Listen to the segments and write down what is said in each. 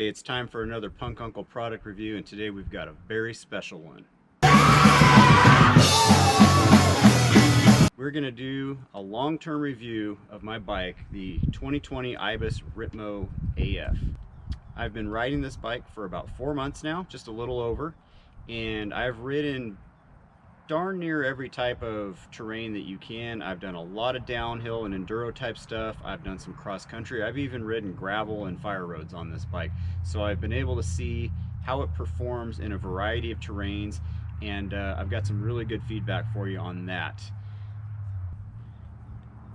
Hey, it's time for another Punk Uncle product review, and today we've got a very special one. We're going to do a long-term review of my bike, the 2020 Ibis Ripmo AF. I've been riding this bike for about 4 months now, just a little over, and I've ridden darn near every type of terrain that you can. I've done a lot of downhill and enduro type stuff. I've done some cross country. I've even ridden gravel and fire roads on this bike. So I've been able to see how it performs in a variety of terrains, and I've got some really good feedback for you on that.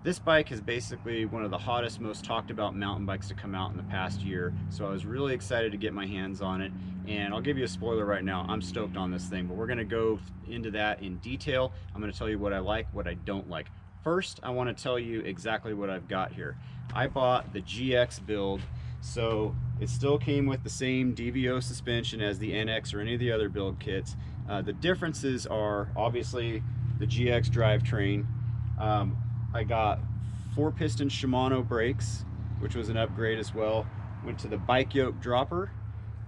This bike is basically one of the hottest, most talked about mountain bikes to come out in the past year, so I was really excited to get my hands on it. And I'll give you a spoiler right now, I'm stoked on this thing, but we're going to go into that in detail. I'm going to tell you what I like, what I don't like. First, I want to tell you exactly what I've got here. I bought the GX build, so it still came with the same DVO suspension as the NX or any of the other build kits. The differences are obviously the GX drivetrain. I got 4-piston Shimano brakes, which was an upgrade as well. Went to the bike yoke dropper,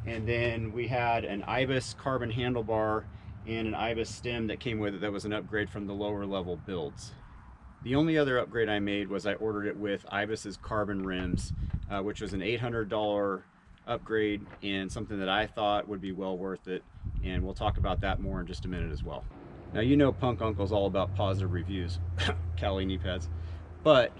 and then we had an Ibis carbon handlebar and an Ibis stem that came with it that was an upgrade from the lower level builds. The only other upgrade I made was I ordered it with Ibis's carbon rims, which was an $800 upgrade and something that I thought would be well worth it, and we'll talk about that more in just a minute as well. Now, you know Punk Uncle's all about positive reviews, Cali knee pads, but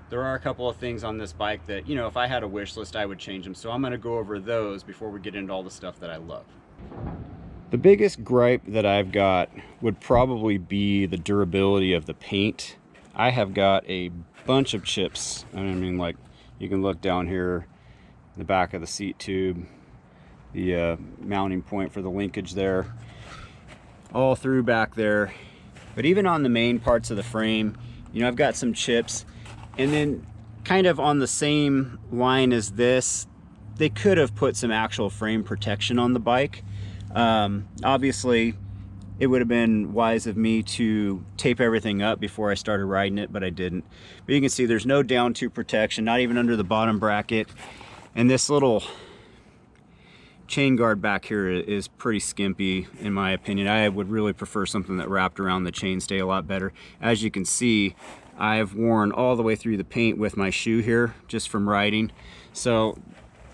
there are a couple of things on this bike that, you know, if I had a wish list, I would change them. So I'm going to go over those before we get into all the stuff that I love. The biggest gripe that I've got would probably be the durability of the paint. I have got a bunch of chips. I mean, like, you can look down here, the back of the seat tube, the mounting point for the linkage there, all through back there. But even on the main parts of the frame, you know, I've got some chips. And then kind of on the same line as this, they could have put some actual frame protection on the bike. Obviously, it would have been wise of me to tape everything up before I started riding it, but I didn't. But you can see there's no down tube protection, not even under the bottom bracket. And this little chain guard back here is pretty skimpy in my opinion. I would really prefer something that wrapped around the chainstay a lot better. As you can see, I've worn all the way through the paint with my shoe here just from riding. So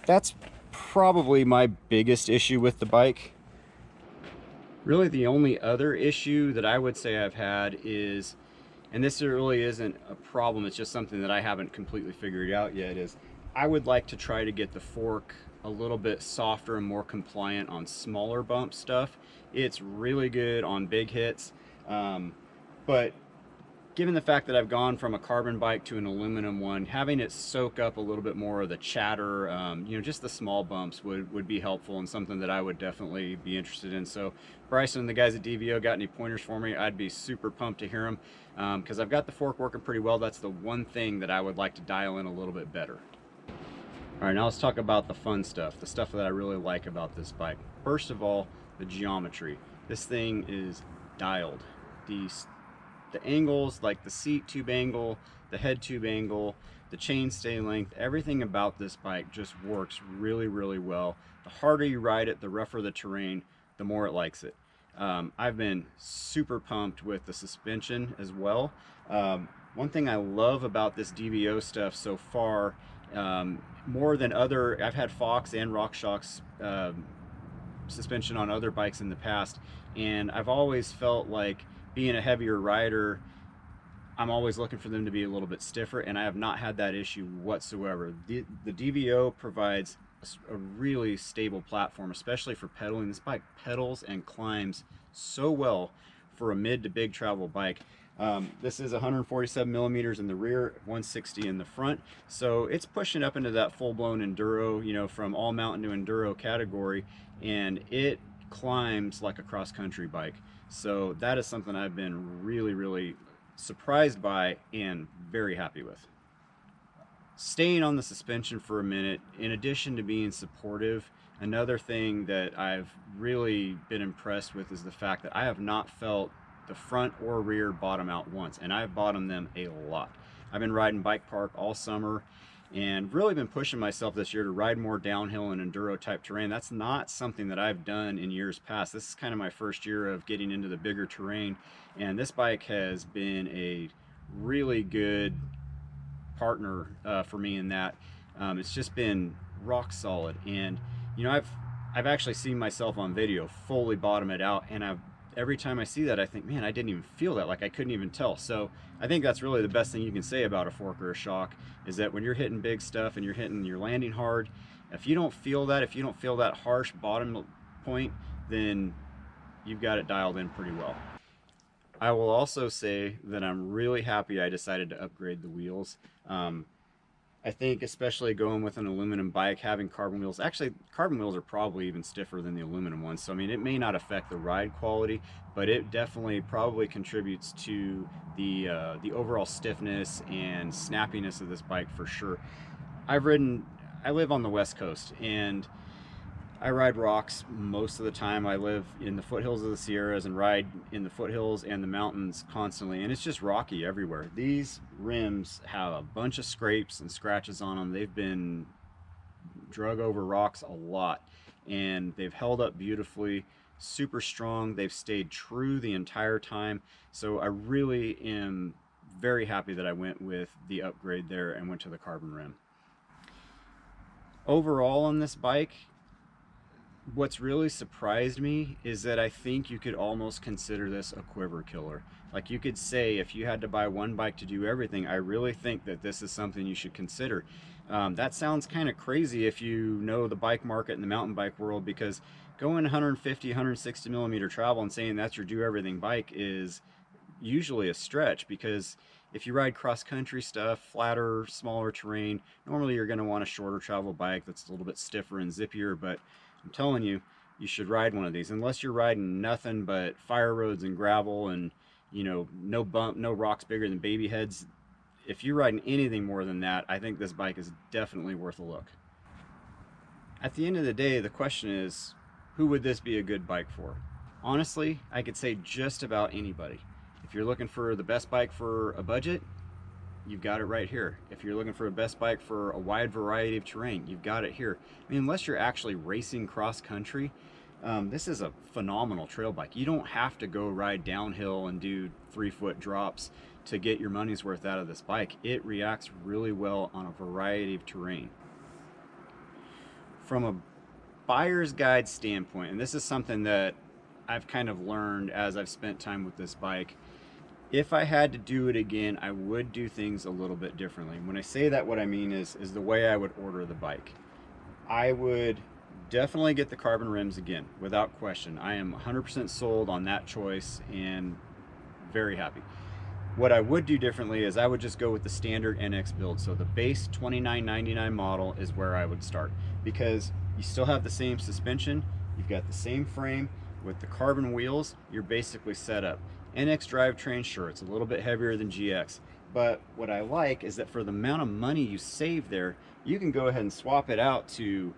that's probably my biggest issue with the bike. Really the only other issue that I would say I've had is, and this really isn't a problem, it's just something that I haven't completely figured out yet, is I would like to try to get the fork a little bit softer and more compliant on smaller bump stuff. It's really good on big hits, but given the fact that I've gone from a carbon bike to an aluminum one, having it soak up a little bit more of the chatter, you know, just the small bumps would be helpful, and something that I would definitely be interested in. So Bryson and the guys at DVO got any pointers for me, I'd be super pumped to hear them, because I've got the fork working pretty well. That's the one thing that I would like to dial in a little bit better. All right, now let's talk about the fun stuff, the stuff that I really like about this bike. First of all, the geometry. This thing is dialed. The angles, like the seat tube angle, the head tube angle, the chainstay length, everything about this bike just works really, really well. The harder you ride it, the rougher the terrain, the more it likes it. I've been super pumped with the suspension as well. One thing I love about this DVO stuff so far, more than other, I've had Fox and RockShox suspension on other bikes in the past, and I've always felt like, being a heavier rider, I'm always looking for them to be a little bit stiffer, and I have not had that issue whatsoever. The DVO provides a really stable platform, especially for pedaling. This bike pedals and climbs so well for a mid to big travel bike. This is 147 millimeters in the rear, 160 in the front, so it's pushing up into that full-blown enduro, you know, from all mountain to enduro category, and it climbs like a cross-country bike. So that is something I've been really, really surprised by and very happy with. Staying on the suspension for a minute, in addition to being supportive, another thing that I've really been impressed with is the fact that I have not felt the front or rear bottom out once, and I've bottomed them a lot. I've been riding Bike Park all summer, and really been pushing myself this year to ride more downhill and enduro type terrain. That's not something that I've done in years past. This is kind of my first year of getting into the bigger terrain, and this bike has been a really good partner for me in that. It's just been rock solid, and you know, I've actually seen myself on video fully bottom it out, and every time I see that, I think, man, I didn't even feel that, like I couldn't even tell. So I think that's really the best thing you can say about a fork or a shock, is that when you're hitting big stuff and you're landing hard, if you don't feel that, if you don't feel that harsh bottom point, then you've got it dialed in pretty well. I will also say that I'm really happy I decided to upgrade the wheels. I think especially going with an aluminum bike, having carbon wheels, actually carbon wheels are probably even stiffer than the aluminum ones. So I mean, it may not affect the ride quality, but it definitely probably contributes to the overall stiffness and snappiness of this bike for sure. I live on the West Coast, and I ride rocks most of the time. I live in the foothills of the Sierras and ride in the foothills and the mountains constantly, and it's just rocky everywhere. These rims have a bunch of scrapes and scratches on them. They've been drug over rocks a lot, and they've held up beautifully, super strong. They've stayed true the entire time. So I really am very happy that I went with the upgrade there and went to the carbon rim. Overall on this bike, what's really surprised me is that I think you could almost consider this a quiver killer. Like, you could say, if you had to buy one bike to do everything, I really think that this is something you should consider. That sounds kind of crazy if you know the bike market and the mountain bike world, because going 150, 160 millimeter travel and saying that's your do everything bike is usually a stretch, because if you ride cross-country stuff, flatter, smaller terrain, normally you're going to want a shorter travel bike that's a little bit stiffer and zippier. But I'm telling you, you should ride one of these, unless you're riding nothing but fire roads and gravel and, you know, no bump, no rocks bigger than baby heads. If you're riding anything more than that, I think this bike is definitely worth a look. At the end of the day, the question is, who would this be a good bike for? Honestly, I could say just about anybody. If you're looking for the best bike for a budget, you've got it right here. If you're looking for a best bike for a wide variety of terrain, you've got it here. I mean, unless you're actually racing cross country, this is a phenomenal trail bike. You don't have to go ride downhill and do 3-foot drops to get your money's worth out of this bike. It reacts really well on a variety of terrain. From a buyer's guide standpoint, and this is something that I've kind of learned as I've spent time with this bike, if I had to do it again, I would do things a little bit differently. When I say that, what I mean is the way I would order the bike. I would definitely get the carbon rims again, without question. I am 100% sold on that choice and very happy. What I would do differently is I would just go with the standard NX build. So the base $29.99 model is where I would start, because you still have the same suspension, you've got the same frame. With the carbon wheels, you're basically set up. NX drivetrain, sure, it's a little bit heavier than GX, but what I like is that for the amount of money you save there, you can go ahead and swap it out to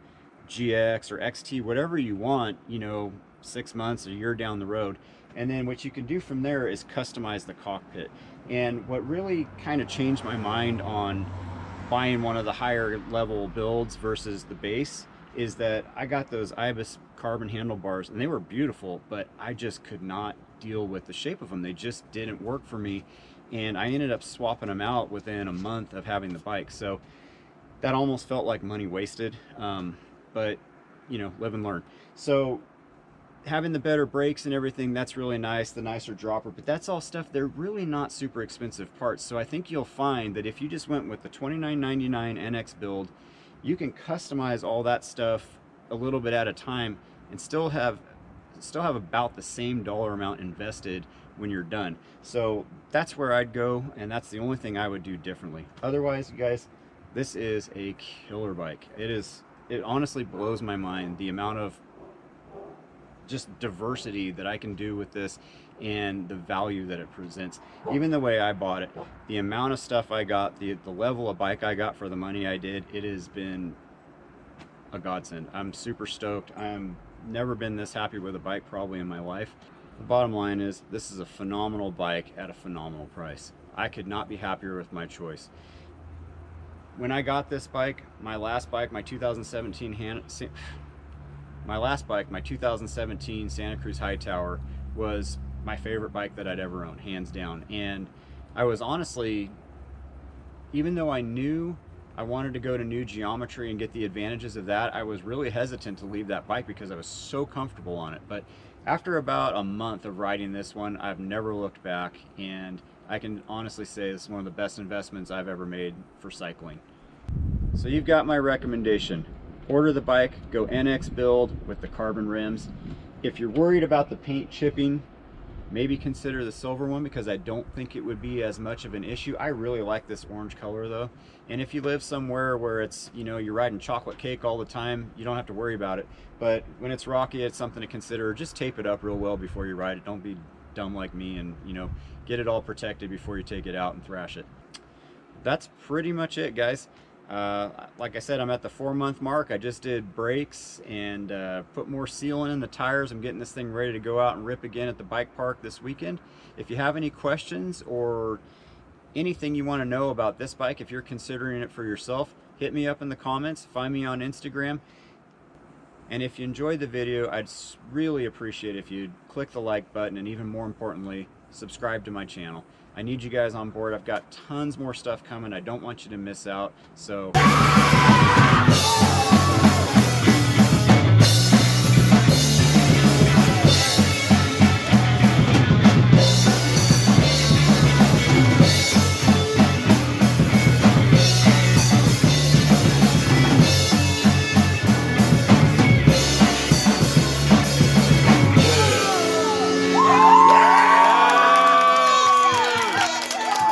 GX or XT, whatever you want, you know, 6 months, a year down the road. And then what you can do from there is customize the cockpit. And what really kind of changed my mind on buying one of the higher level builds versus the base is that I got those Ibis carbon handlebars, and they were beautiful, but I just could not deal with the shape of them. They just didn't work for me, and I ended up swapping them out within a month of having the bike. So that almost felt like money wasted, but you know, live and learn. So having the better brakes and everything, that's really nice, the nicer dropper, but that's all stuff, they're really not super expensive parts. So I think you'll find that if you just went with the $29.99 NX build, you can customize all that stuff a little bit at a time and still have about the same dollar amount invested when you're done. So that's where I'd go, and that's the only thing I would do differently. Otherwise, you guys, this is a killer bike. It honestly blows my mind, the amount of just diversity that I can do with this and the value that it presents. Even the way I bought it, the amount of stuff I got, the level of bike I got for the money I did, it has been a godsend. I'm super stoked. I'm never been this happy with a bike probably in my life. The bottom line is, this is a phenomenal bike at a phenomenal price. I could not be happier with my choice. when I got this bike, my last bike, my 2017 Santa Cruz Hightower was my favorite bike that I'd ever owned, hands down. And I was honestly, even though I knew I wanted to go to new geometry and get the advantages of that, I was really hesitant to leave that bike because I was so comfortable on it. But after about a month of riding this one, I've never looked back, and I can honestly say this is one of the best investments I've ever made for cycling. So you've got my recommendation. Order the bike, go NX build with the carbon rims. If you're worried about the paint chipping, maybe consider the silver one, because I don't think it would be as much of an issue. I really like this orange color though. And if you live somewhere where it's, you know, you're riding chocolate cake all the time, you don't have to worry about it. But when it's rocky, it's something to consider. Just tape it up real well before you ride it. Don't be dumb like me and, you know, get it all protected before you take it out and thrash it. That's pretty much it, guys. Like I said, I'm at the 4-month mark. I just did brakes and put more sealant in the tires. I'm getting this thing ready to go out and rip again at the bike park this weekend. If you have any questions or anything you want to know about this bike, if you're considering it for yourself, hit me up in the comments, find me on Instagram. And if you enjoyed the video, I'd really appreciate if you'd click the like button, and even more importantly, subscribe to my channel. I need you guys on board. I've got tons more stuff coming. I don't want you to miss out. So